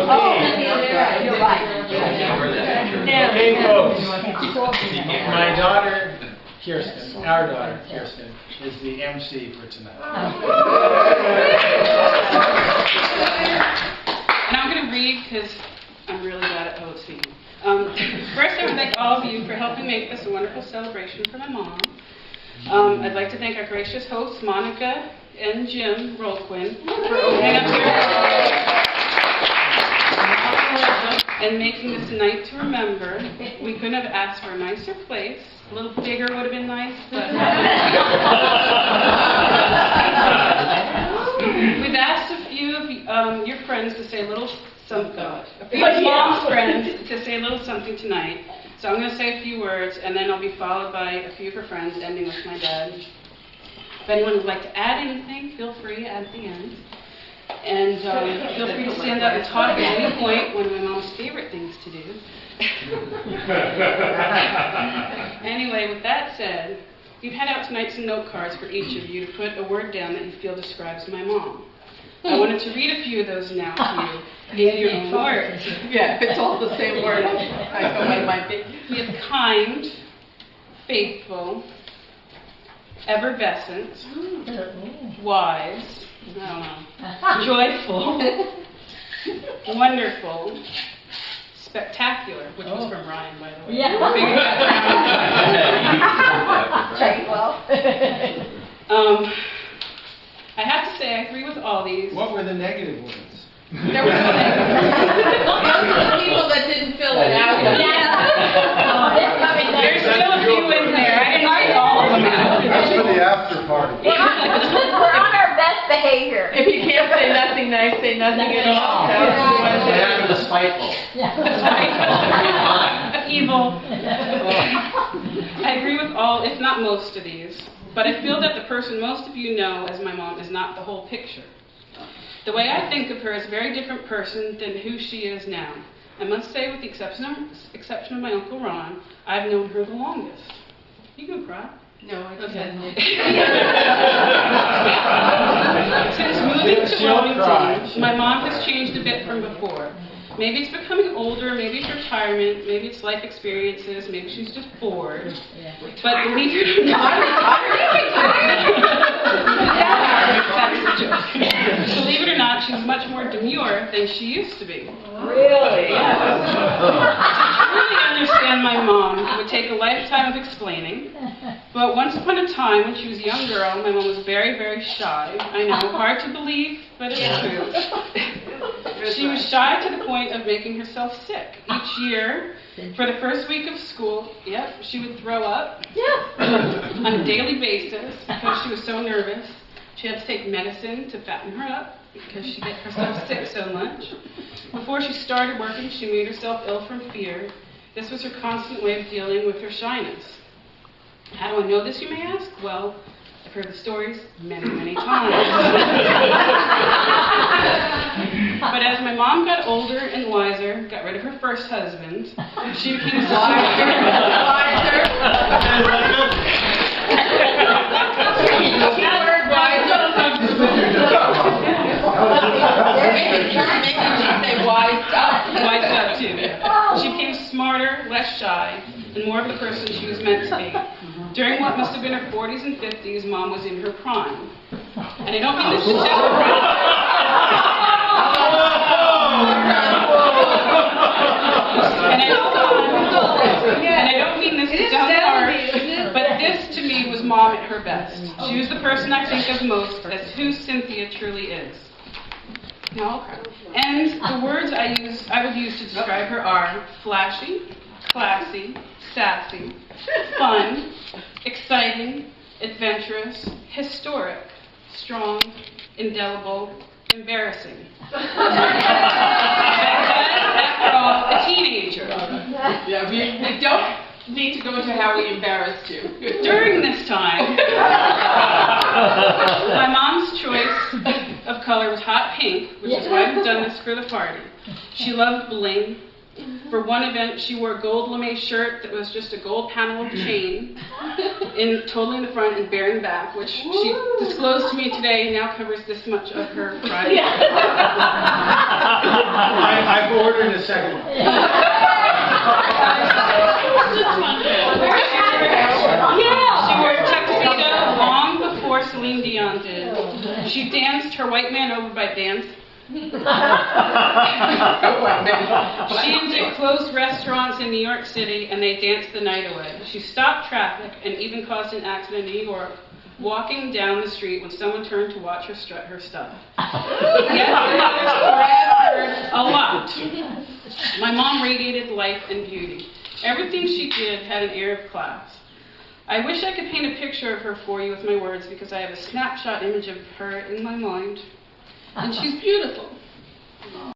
You're right. Okay, folks. My daughter, Kirsten, our daughter, Kirsten, is the MC for tonight. And I'm going to read because I'm really bad at poetry. First, I would thank all of you for helping make this a wonderful celebration for my mom. I'd like to thank our gracious hosts, Monica and Jim Rolquin, for opening up their and making this a night to remember. We couldn't have asked for a nicer place. A little bigger would have been nice, but we've asked a few of your friends to say a little something. A few of mom's friends to say a little something tonight. So I'm going to say a few words, and then I'll be followed by a few of her friends, ending with my dad. If anyone would like to add anything, feel free at the end. And feel free to stand up and talk at any point, one of my mom's favorite things to do. Anyway, with that said, we've had out tonight some note cards for each of you to put a word down that you feel describes my mom. I wanted to read a few of those now to you in your own words. Yeah, if it's all the same word, I go with my big. We have kind, faithful, effervescent, wise, I don't know, joyful, wonderful, spectacular, which was from Ryan, by the way. Yeah. I have to say, I agree with all these. What were the negative ones? There were some people that didn't fill it out. There's still a few in there. I didn't write all of them out. That's for the after party. We're on our best behavior. If you can't say nothing nice, say nothing at all. They have the spiteful. Evil. I agree with all, if not most of these, but I feel that the person most of you know as my mom is not the whole picture. The way I think of her is a very different person than who she is now. I must say, with the exception of my Uncle Ron, I've known her the longest. You can cry. No, I Okay. can't. Since moving to Wilmington, my mom has changed a bit from before. Maybe it's becoming older, maybe it's retirement, maybe it's life experiences, maybe she's just bored. But believe it or not, believe it or not, she's much more demure than she used to be. Really? Yes. To really understand my mom, it would take a lifetime of explaining. But once upon a time, when she was a young girl, my mom was very, very shy. I know, hard to believe, but it's true. She was shy to the point of making herself sick. Each year, for the first week of school, she would throw up on a daily basis because she was so nervous. She had to take medicine to fatten her up because she got herself sick so much. Before she started working, she made herself ill from fear. This was her constant way of dealing with her shyness. How do I know this, you may ask? Well, I've heard the stories many, many times. But as my mom got older and wiser, got rid of her first husband, she became Wised up too. She became smarter, less shy, and more of the person she was meant to be. During what must have been her 40s and 50s, Mom was in her prime. And I don't mean this to sound harsh, but this to me was Mom at her best. She was the person I think of most as who Cynthia truly is. Now I'll cry. And the words I would use to describe her are flashy, classy, sassy, fun, exciting, adventurous, historic, strong, indelible, embarrassing. After all, a teenager. Yeah, we don't need to go into how we embarrassed you. During this time, my mom's choice of color was hot pink, which is why we've done this for the party. She loved bling. For one event, she wore a gold lame shirt that was just a gold panel of chain, totally in the front and bare in the back, which she disclosed to me today now covers this much of her Friday. I the second one. She wore a tuxedo long before Celine Dion did. She danced her white man over by dance. She did closed restaurants in New York City, and they danced the night away. She stopped traffic and even caused an accident in New York, walking down the street when someone turned to watch her strut her stuff. Yes, others grabbed her a lot. My mom radiated life and beauty. Everything she did had an air of class. I wish I could paint a picture of her for you with my words, because I have a snapshot image of her in my mind. And she's beautiful.